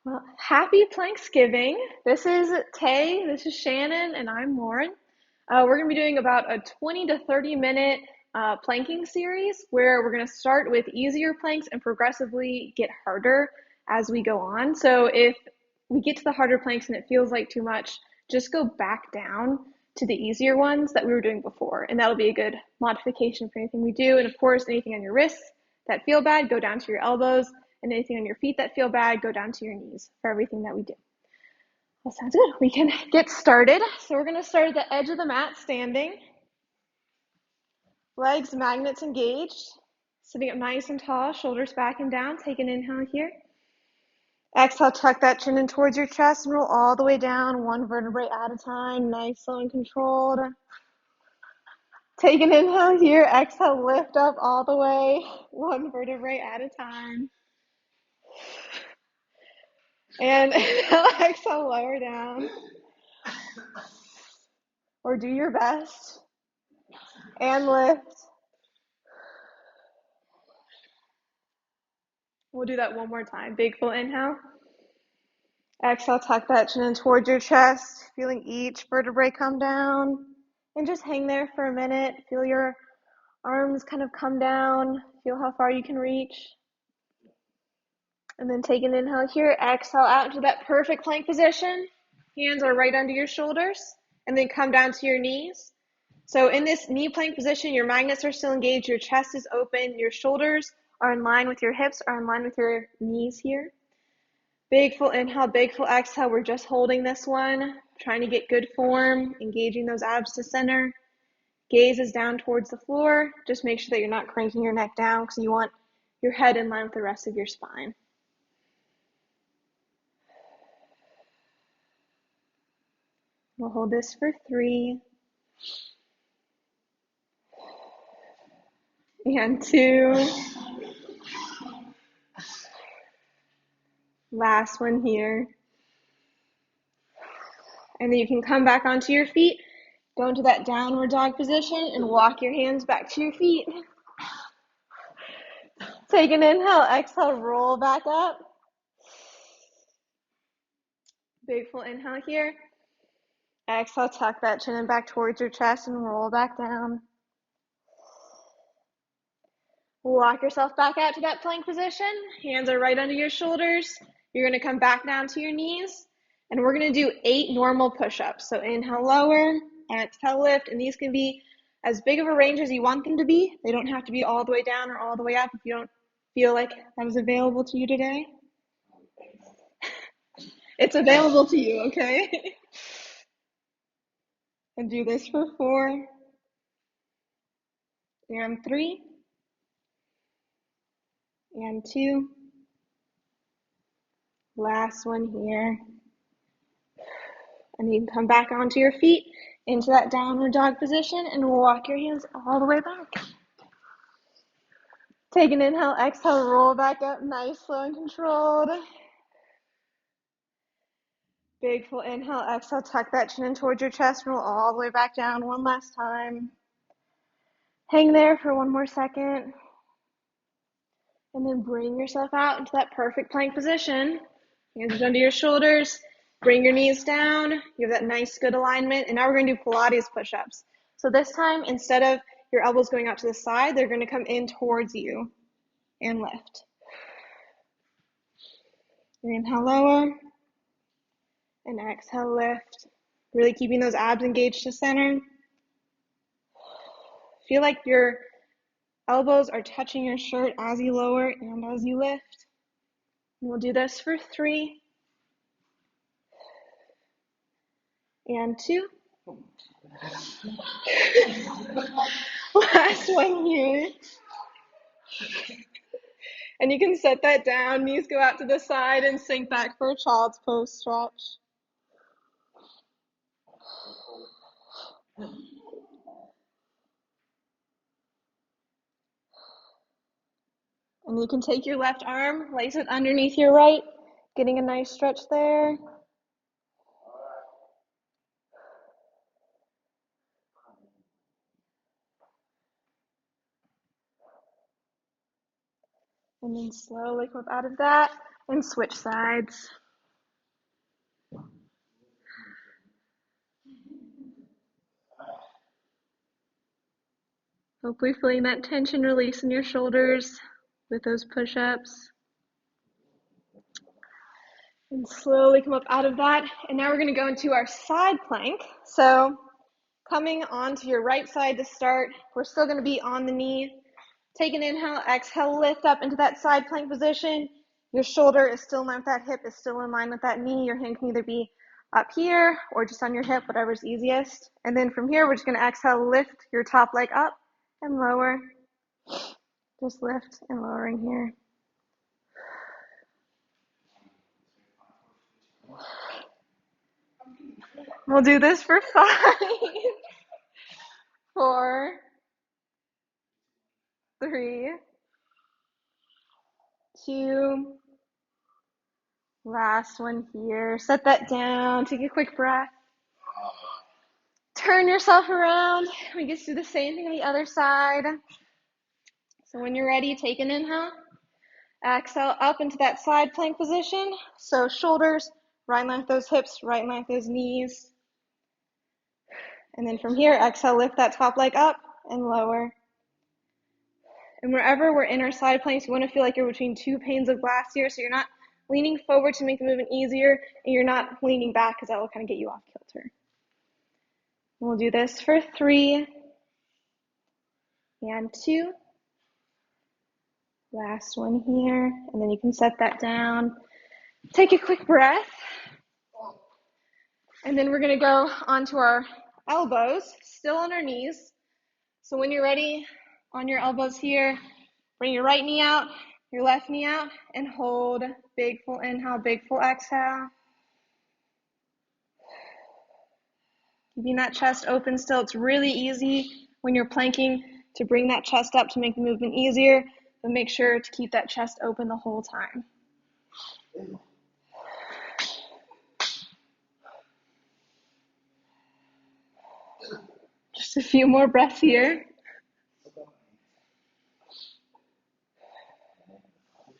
Well, happy Planksgiving. This is Tay, this is Shannon, and I'm Lauren. We're going to be doing about a 20 to 30 minute planking series where we're going to start with easier planks and progressively get harder as we go on. So if we get to the harder planks and it feels like too much, just go back down to the easier ones that we were doing before, and that'll be a good modification for anything we do. And of course, anything on your wrists that feel bad, go down to your elbows. And anything on your feet that feel bad, go down to your knees for everything that we do. That sounds good. We can get started. So we're going to start at the edge of the mat standing. Legs, magnets engaged. Sitting up nice and tall, shoulders back and down. Take an inhale here. Exhale, tuck that chin in towards your chest and roll all the way down, one vertebrae at a time. Nice, slow, and controlled. Take an inhale here. Exhale, lift up all the way, one vertebrae at a time. And exhale, lower down. Or do your best. And lift. We'll do that one more time. Big full inhale. Exhale, tuck that chin in towards your chest, feeling each vertebrae come down. And just hang there for a minute. Feel your arms kind of come down. Feel how far you can reach. And then take an inhale here. Exhale out into that perfect plank position. Hands are right under your shoulders. And then come down to your knees. So in this knee plank position, your magnets are still engaged. Your chest is open. Your shoulders are in line with your hips, are in line with your knees here. Big full inhale, big full exhale. We're just holding this one, trying to get good form, engaging those abs to center. Gaze is down towards the floor. Just make sure that you're not cranking your neck down because you want your head in line with the rest of your spine. We'll hold this for 3. And 2. Last one here. And then you can come back onto your feet, go into that downward dog position, and walk your hands back to your feet. Take an inhale, exhale, roll back up. Big full inhale here. Exhale, tuck that chin in back towards your chest and roll back down. Walk yourself back out to that plank position. Hands are right under your shoulders. You're going to come back down to your knees. And we're going to do 8 normal push-ups. So inhale, lower, exhale, lift. And these can be as big of a range as you want them to be. They don't have to be all the way down or all the way up if you don't feel like that is available to you today. It's available to you, okay? And do this for 4. And 3. And 2. Last one here. And you can come back onto your feet into that downward dog position and walk your hands all the way back. Take an inhale, exhale, roll back up, nice, slow, and controlled. Big full inhale, exhale, tuck that chin in towards your chest, roll all the way back down one last time. Hang there for one more second. And then bring yourself out into that perfect plank position. Hands under your shoulders. Bring your knees down. You have that nice, good alignment. And now we're going to do Pilates push-ups. So this time, instead of your elbows going out to the side, they're going to come in towards you and lift. Inhale, lower. And exhale, lift. Really keeping those abs engaged to center. Feel like your elbows are touching your shirt as you lower and as you lift. And we'll do this for 3. And 2. Last one here. And you can set that down, knees go out to the side and sink back for a child's pose stretch. And you can take your left arm, place it underneath your right, getting a nice stretch there. And then slowly come up out of that and switch sides. Hopefully feeling that tension release in your shoulders with those push-ups. And slowly come up out of that. And now we're going to go into our side plank. So coming onto your right side to start, we're still going to be on the knee. Take an inhale, exhale, lift up into that side plank position. Your shoulder is still in line with that hip, is still in line with that knee. Your hand can either be up here or just on your hip, whatever's easiest. And then from here, we're just going to exhale, lift your top leg up and lower. Just lift and lowering here. We'll do this for 5, 4, 3, 2, last one here. Set that down, take a quick breath. Turn yourself around. We get to do the same thing on the other side. So when you're ready, take an inhale. Exhale up into that side plank position. So shoulders, right in line with those hips, right in line with those knees. And then from here, exhale, lift that top leg up and lower. And wherever we're in our side planks, you want to feel like you're between 2 panes of glass here. So you're not leaning forward to make the movement easier, and you're not leaning back because that will kind of get you off kilter. We'll do this for 3 and 2. Last one here, and then you can set that down. Take a quick breath. And then we're going to go onto our elbows, still on our knees. So when you're ready, on your elbows here, bring your right knee out, your left knee out, and hold. Big full inhale, big full exhale. Keeping that chest open still. It's really easy when you're planking to bring that chest up to make the movement easier, but make sure to keep that chest open the whole time. Just a few more breaths here.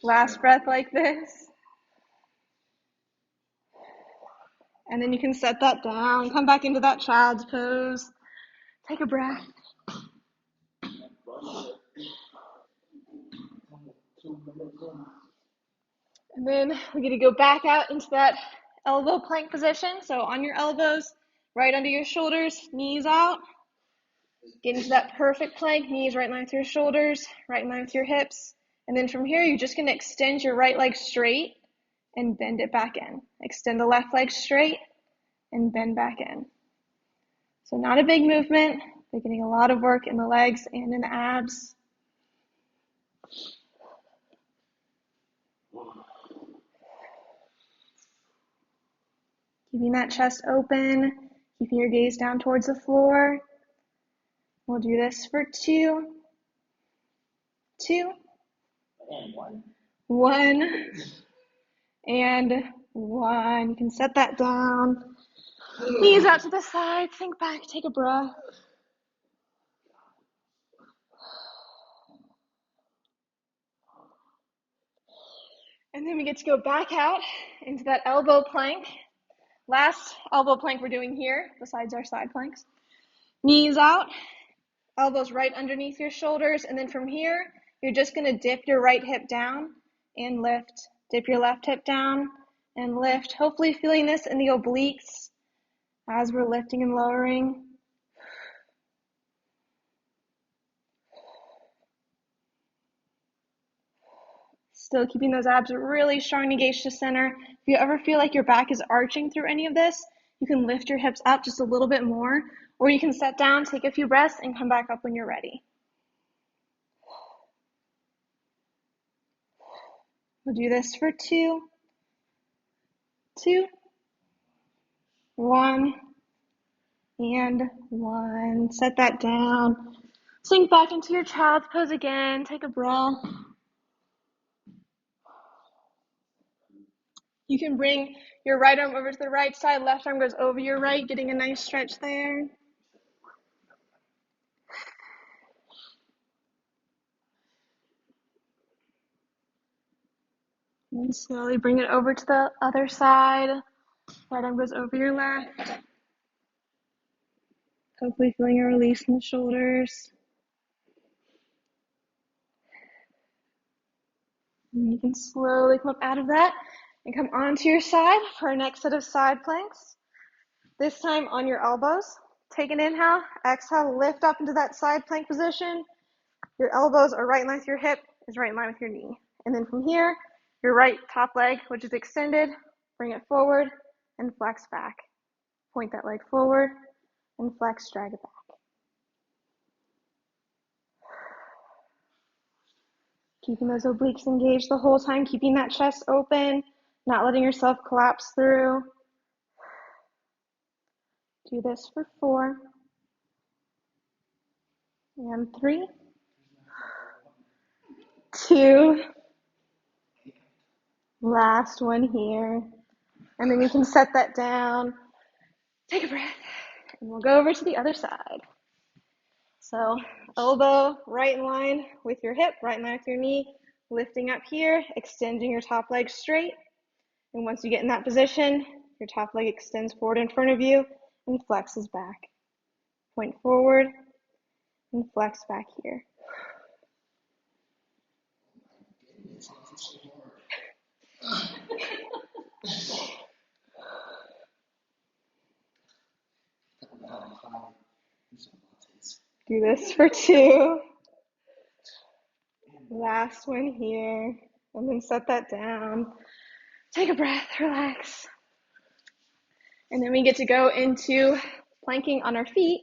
Last breath like this. And then you can set that down, come back into that child's pose. Take a breath. And then we're going to go back out into that elbow plank position. So on your elbows, right under your shoulders, knees out. Get into that perfect plank, knees right in line with your shoulders, right in line with your hips. And then from here, you're just going to extend your right leg straight and bend it back in. Extend the left leg straight and bend back in. So not a big movement, but getting a lot of work in the legs and in the abs. Keeping that chest open, keeping your gaze down towards the floor. We'll do this for 2, 2, and 1. 1, and 1. You can set that down. Knees out to the side, sink back, take a breath. And then we get to go back out into that elbow plank. Last elbow plank we're doing here, besides our side planks. Knees out, elbows right underneath your shoulders, and then from here, you're just going to dip your right hip down and lift. Dip your left hip down and lift. Hopefully feeling this in the obliques as we're lifting and lowering. Still keeping those abs really strong, engaged to center. If you ever feel like your back is arching through any of this, you can lift your hips up just a little bit more, or you can set down, take a few breaths, and come back up when you're ready. We'll do this for 2, 2, 1, and 1. Set that down. Sink back into your child's pose again. Take a breath. You can bring your right arm over to the right side, left arm goes over your right, getting a nice stretch there. And slowly bring it over to the other side. Right arm goes over your left. Hopefully feeling a release in the shoulders. And you can slowly come up out of that and come onto your side for our next set of side planks. This time on your elbows. Take an inhale, exhale, lift up into that side plank position. Your elbows are right in line with your hip, is right in line with your knee. And then from here, your right top leg, which is extended, bring it forward and flex back. Point that leg forward and flex, drag it back. Keeping those obliques engaged the whole time, keeping that chest open, not letting yourself collapse through. Do this for 4 and 3, 2, last one here. And then you can set that down, take a breath, and we'll go over to the other side. So elbow right in line with your hip, right in line with your knee, lifting up here, extending your top leg straight. And once you get in that position, your top leg extends forward in front of you and flexes back. Point forward and flex back here. Do this for 2. Last one here. And then set that down. Take a breath, relax. And then we get to go into planking on our feet.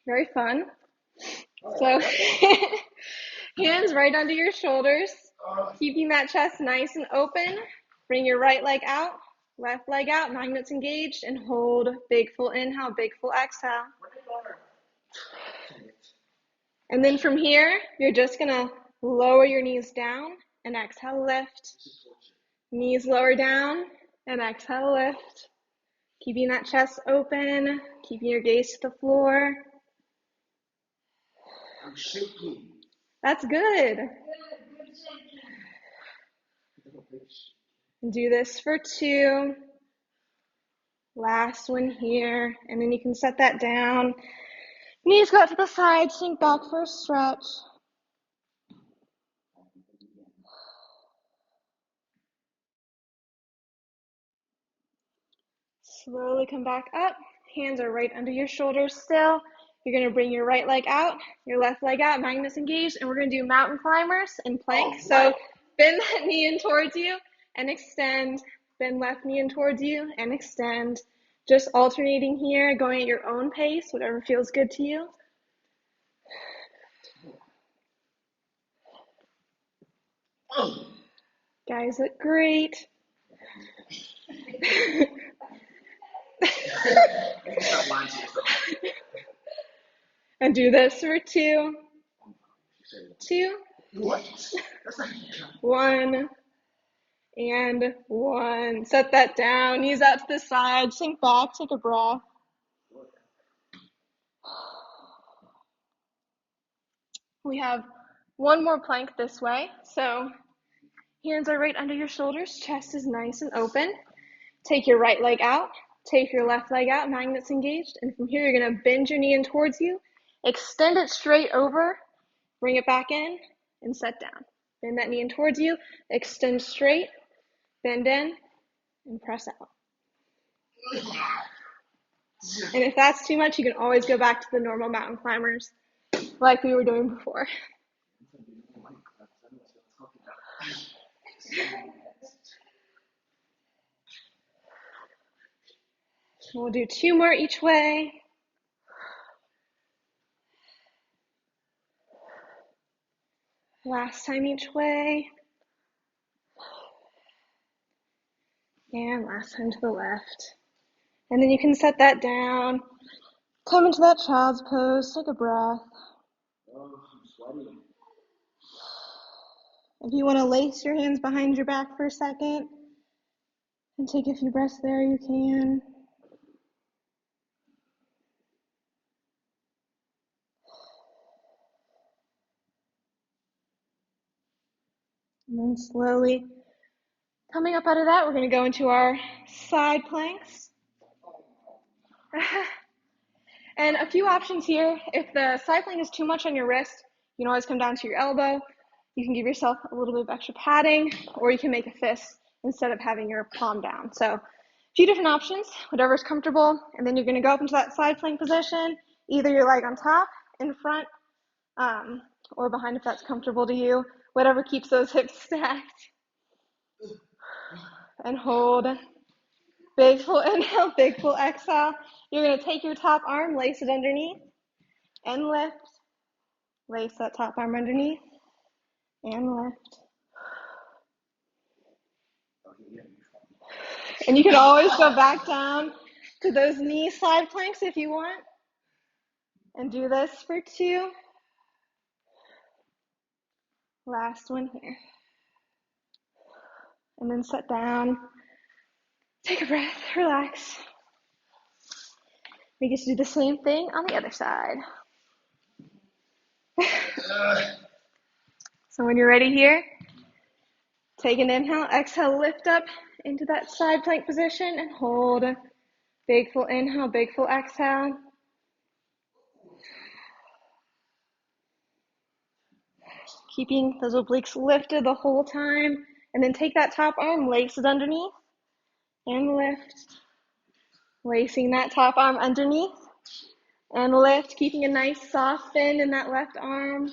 Very fun. So hands right under your shoulders, keeping that chest nice and open. Bring your right leg out, left leg out, magnets engaged, and hold. Big full inhale, big full exhale. And then from here, you're just gonna lower your knees down and exhale, lift. Knees lower down and exhale, lift. Keeping that chest open, keeping your gaze to the floor. I'm shaking. That's good. Do this for 2. Last one here. And then you can set that down. Knees go out to the side, sink back for a stretch. Slowly come back up. Hands are right under your shoulders still. You're going to bring your right leg out, your left leg out, magnets engaged, and we're going to do mountain climbers and plank. So bend that knee in towards you and extend. Bend left knee in towards you and extend. Just alternating here, going at your own pace, whatever feels good to you. Guys look great. Stop lying to yourself. And do this for 2. 2. What? 1. And 1. Set that down. Knees out to the side. Sink back. Take a breath. We have one more plank this way. So hands are right under your shoulders. Chest is nice and open. Take your right leg out. Take your left leg out. Magnets engaged. And from here, you're going to bend your knee in towards you. Extend it straight over. Bring it back in and set down. Bend that knee in towards you. Extend straight. Bend in and press out. And if that's too much, you can always go back to the normal mountain climbers like we were doing before. We'll do 2 more each way. Last time each way. And last time to the left. And then you can set that down. Come into that child's pose. Take a breath. Oh, I'm sweating. If you want to lace your hands behind your back for a second and take a few breaths there, you can. And then slowly coming up out of that, we're going to go into our side planks. And a few options here. If the side plank is too much on your wrist, you can always come down to your elbow. You can give yourself a little bit of extra padding, or you can make a fist instead of having your palm down. So a few different options, whatever's comfortable. And then you're going to go up into that side plank position, either your leg on top, in front, or behind if that's comfortable to you. Whatever keeps those hips stacked. And hold. Big full inhale, big full exhale. You're going to take your top arm, lace it underneath, and lift. Lace that top arm underneath, and lift. And you can always go back down to those knee slide planks if you want. And do this for 2. Last one here. And then sit down. Take a breath, relax. We get to do the same thing on the other side. So when you're ready here, take an inhale, exhale, lift up into that side plank position and hold. Big full inhale, big full exhale. Keeping those obliques lifted the whole time. And then take that top arm, lace it underneath, and lift. Lacing that top arm underneath, and lift, keeping a nice soft fin in that left arm.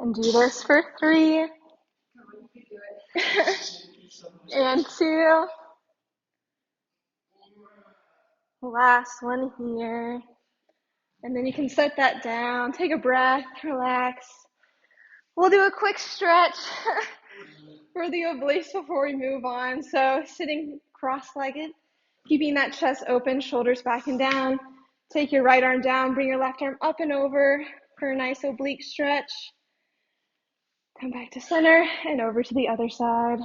And do this for 3. And 2. Last one here. And then you can set that down, take a breath, relax. We'll do a quick stretch for the obliques before we move on. So sitting cross-legged, keeping that chest open, shoulders back and down. Take your right arm down, bring your left arm up and over for a nice oblique stretch. Come back to center and over to the other side.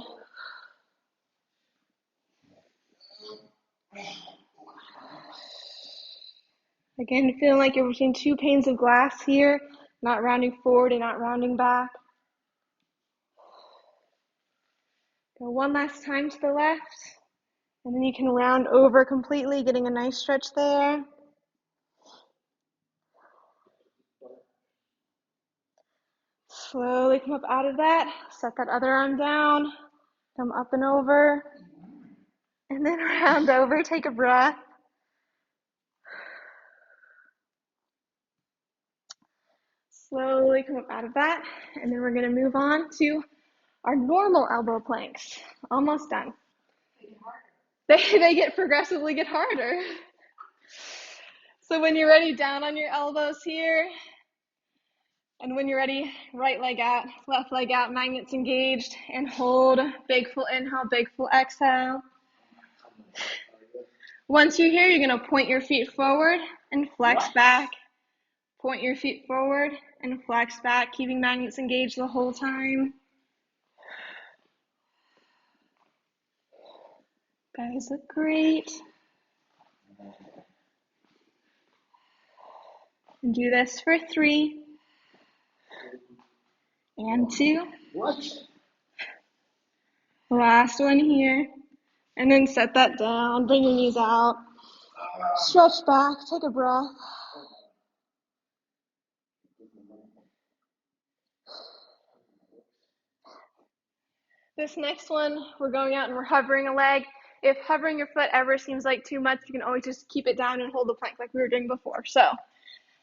Again, feeling like you're between 2 panes of glass here, not rounding forward and not rounding back. Go one last time to the left, and then you can round over completely, getting a nice stretch there. Slowly come up out of that, set that other arm down, come up and over, and then round over, take a breath. Slowly come up out of that, and then we're going to move on to our normal elbow planks. Almost done. They progressively get harder. So when you're ready, down on your elbows here. And when you're ready, right leg out, left leg out, magnets engaged, and hold. Big full inhale, big full exhale. Once you're here, you're going to point your feet forward and flex back. Point your feet forward and flex back, keeping magnets engaged the whole time. Guys look great. And do this for 3. And 2. Last one here. And then set that down, bring your knees out. Stretch back, take a breath. This next one, we're going out and we're hovering a leg. If hovering your foot ever seems like too much, you can always just keep it down and hold the plank like we were doing before. So,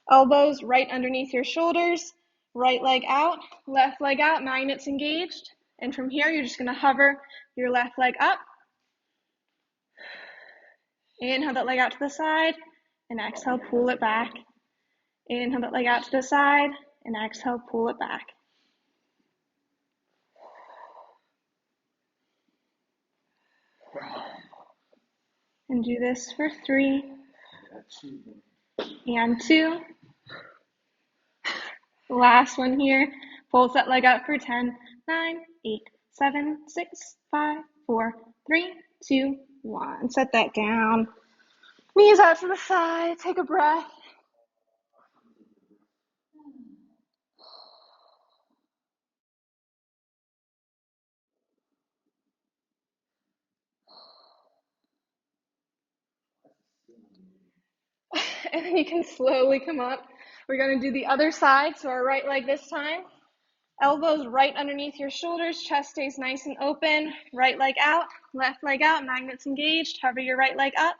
elbows right underneath your shoulders, right leg out, left leg out, magnets engaged. And from here, you're just going to hover your left leg up. Inhale that leg out to the side, and exhale, pull it back. Inhale that leg out to the side, and exhale, pull it back. And do this for 3. And 2. Last one here. Pulse that leg out for 10, 9, 8, 7, 6, 5, 4, 3, 2, 1. Set that down. Knees out to the side. Take a breath. And then you can slowly come up We're going to do the other side, so our right leg this time. Elbows right underneath your shoulders, chest stays nice and open. Right leg out, left leg out, magnets engaged. Hover your right leg up.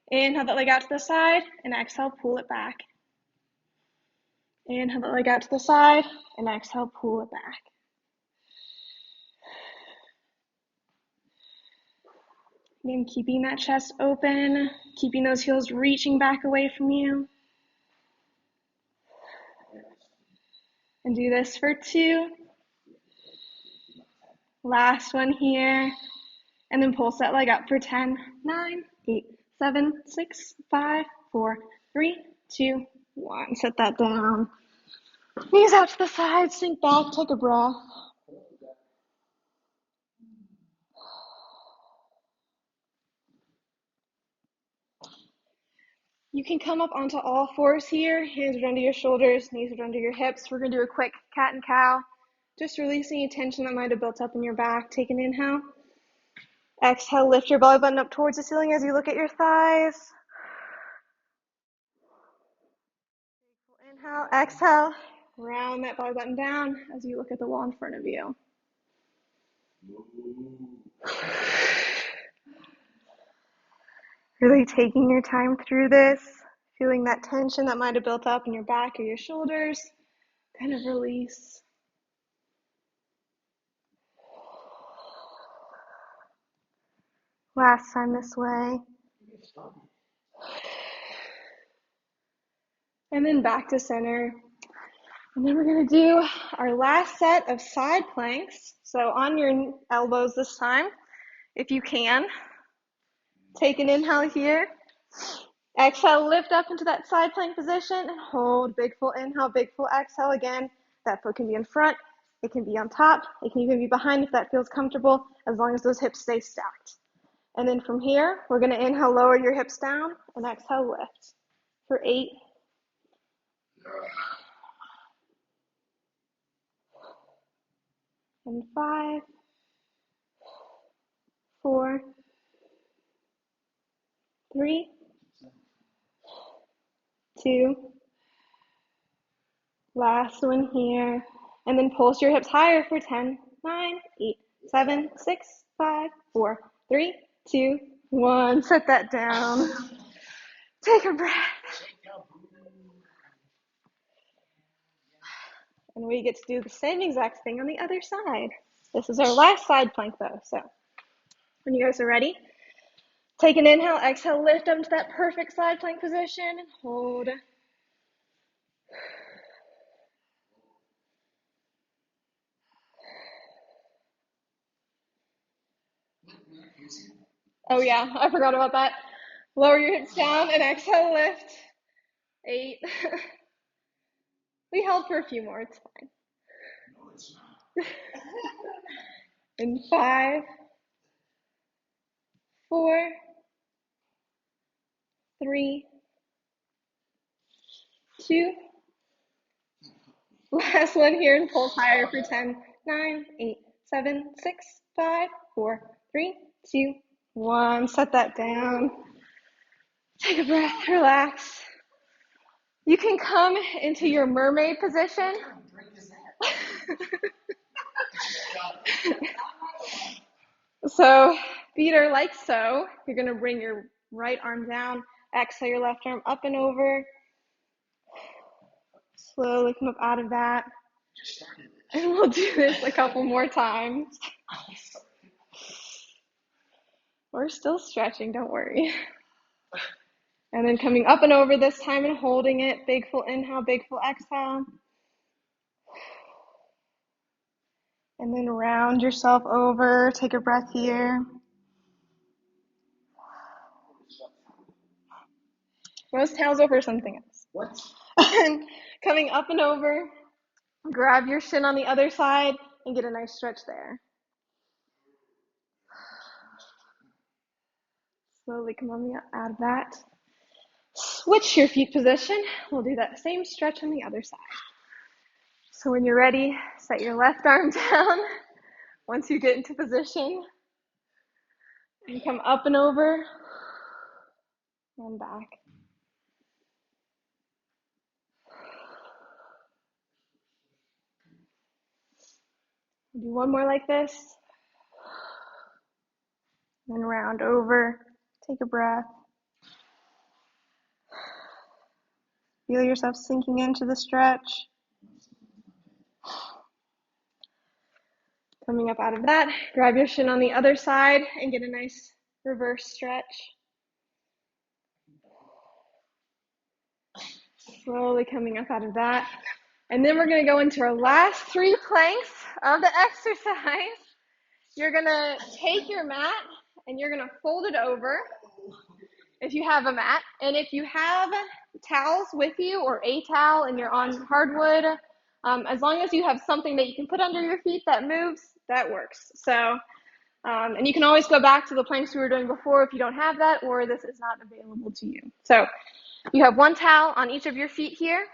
Inhale that leg out to the side, and exhale, pull it back. Inhale that leg out to the side, and exhale, pull it back. Again, keeping that chest open, keeping those heels reaching back away from you. And do this for 2. Last one here. And then pulse that leg up for 10, 9, 8, 7, 6, 5, 4, 3, 2, 1. Set that down. Knees out to the side, sink back, take a breath. You can come up onto all fours here. Hands are under your shoulders, knees are under your hips. We're going to do a quick cat and cow. Just releasing any tension that might have built up in your back. Take an inhale. Exhale, lift your belly button up towards the ceiling as you look at your thighs. Inhale, exhale, round that belly button down as you look at the wall in front of you. Really taking your time through this, feeling that tension that might have built up in your back or your shoulders, kind of release. Last time this way. And then back to center. And then we're going to do our last set of side planks. So on your elbows this time, if you can. Take an inhale here. Exhale, lift up into that side plank position and hold. Big full inhale, big full exhale. Again, that foot can be in front, it can be on top, it can even be behind if that feels comfortable, as long as those hips stay stacked. And then from here, we're going to inhale, lower your hips down, and exhale, lift. For 8, and 5, 4, 3, 2, last one here. And then pulse your hips higher for 10, 9, 8, 7, 6, 5, 4, 3, 2, 1. Set that down. Take a breath. And we get to do the same exact thing on the other side. This is our last side plank though. So when you guys are ready, take an inhale, exhale, lift up to that perfect side plank position and hold. Oh yeah, I forgot about that. Lower your hips down and exhale, lift. 8. We held for a few more, it's fine. No, it's not. And 5, 4, 3, 2. Last one here and pulse higher for 10, 9, 8, 7, 6, 5, 4, 3, 2, 1. Set that down. Take a breath, relax. You can come into your mermaid position. So feet are like so. You're going to bring your right arm down. Exhale your left arm up and over. Slowly come up out of that. And we'll do this a couple more times. We're still stretching, don't worry. And then coming up and over this time and holding it. Big full inhale, big full exhale. And then round yourself over. Take a breath here. Rose tails over something else. What? And coming up and over. Grab your shin on the other side and get a nice stretch there. Slowly come on out of that. Switch your feet position. We'll do that same stretch on the other side. So when you're ready, set your left arm down. Once you get into position, and come up and over and back. Do one more like this. Then round over. Take a breath. Feel yourself sinking into the stretch. Coming up out of that, grab your shin on the other side and get a nice reverse stretch. Slowly coming up out of that. And then we're going to go into our last 3 planks of the exercise. You're going to take your mat and you're going to fold it over if you have a mat. And if you have towels with you or a towel and you're on hardwood, as long as you have something that you can put under your feet that moves, that works. So, and you can always go back to the planks we were doing before if you don't have that or this is not available to you. So you have 1 towel on each of your feet here.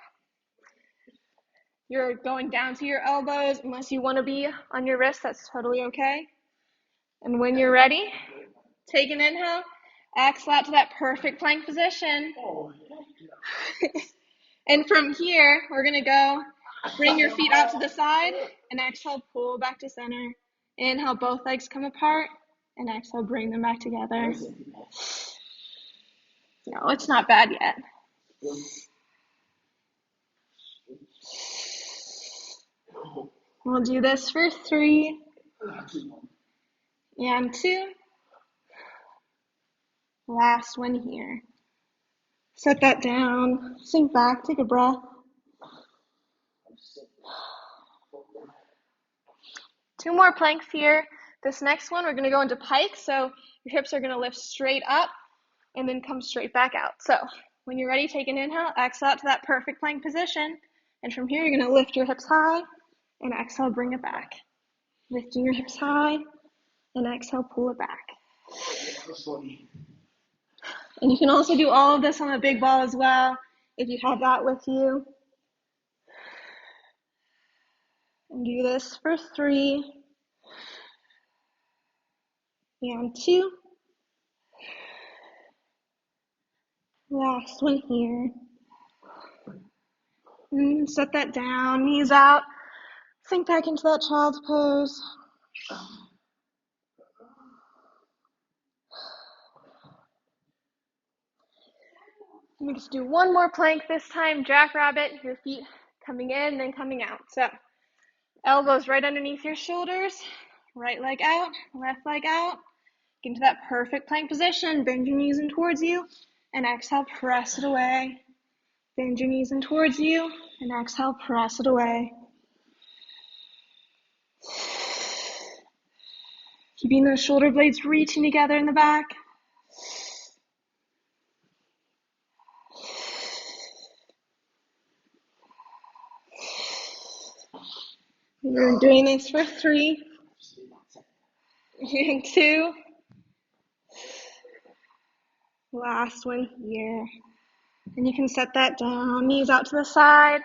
You're going down to your elbows unless you want to be on your wrists. That's totally okay. And when you're ready, take an inhale, exhale out to that perfect plank position. And from here, we're going to go bring your feet out to the side and exhale, pull back to center. Inhale, both legs come apart and exhale, bring them back together. No, it's not bad yet. We'll do this for 3 and 2. Last one here. Set that down, sink back, take a breath. Two more planks here. This next one, we're going to go into pike. So your hips are going to lift straight up and then come straight back out. So when you're ready, take an inhale, exhale out to that perfect plank position. And from here, you're going to lift your hips high and exhale, bring it back. Lifting your hips high and exhale, pull it back. And you can also do all of this on a big ball as well if you have that with you. And do this for 3 and 2. Last one here. And set that down, knees out. Sink back into that child's pose. And we just do one more plank this time, jackrabbit, your feet coming in and coming out. So elbows right underneath your shoulders, right leg out, left leg out. Get into that perfect plank position, bend your knees in towards you, and exhale, press it away. Bend your knees in towards you, and exhale, press it away. Keeping those shoulder blades reaching together in the back. We're doing this for 3 and 2. Last one here. And you can set that down, knees out to the side.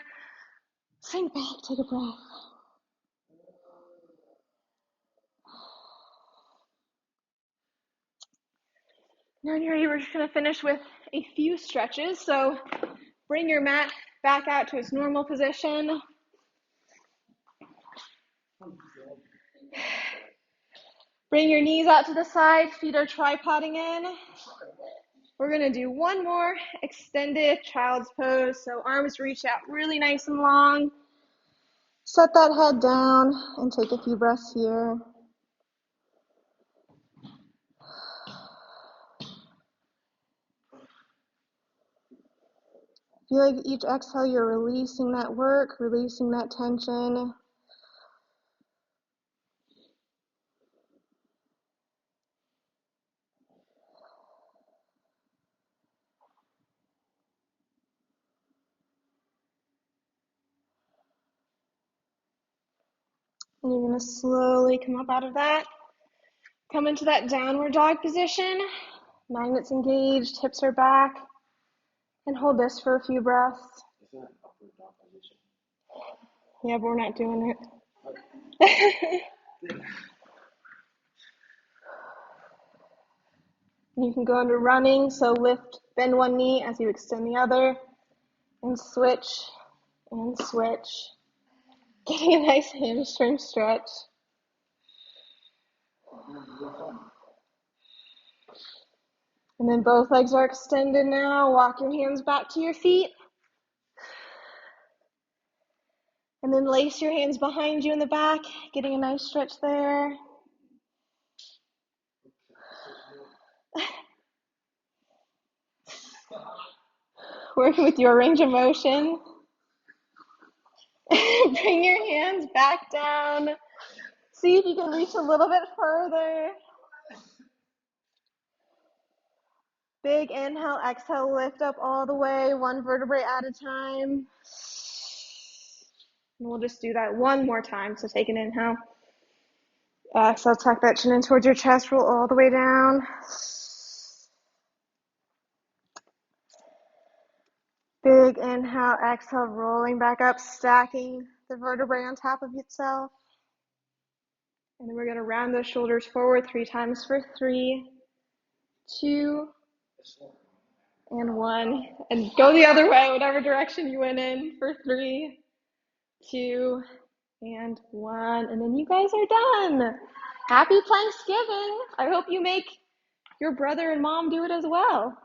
Sink back, take a breath. Now when you're ready, we're just going to finish with a few stretches. So bring your mat back out to its normal position. Bring your knees out to the side, feet are tripoding in. We're going to do one more extended child's pose. So arms reach out really nice and long. Set that head down and take a few breaths here. Feel like each exhale you're releasing that work, releasing that tension. And you're going to slowly come up out of that. Come into that downward dog position. Magnets engaged, hips are back. And hold this for a few breaths. Is that an upward dog position? Yeah, but we're not doing it. You can go into running, so lift, bend one knee as you extend the other, and switch, and switch. Getting a nice hamstring stretch. And then both legs are extended now. Walk your hands back to your feet. And then lace your hands behind you in the back, getting a nice stretch there. Working with your range of motion. Bring your hands back down. See if you can reach a little bit further. Big inhale, exhale, lift up all the way, one vertebrae at a time. And we'll just do that one more time. So take an inhale. Exhale, tuck that chin in towards your chest, roll all the way down. Big inhale, exhale, rolling back up, stacking the vertebrae on top of itself. And then we're going to round those shoulders forward 3 times for 3, 2, and 1. And go the other way, whatever direction you went in for 3, 2, and 1. And then you guys are done. Happy Planksgiving. I hope you make your brother and mom do it as well.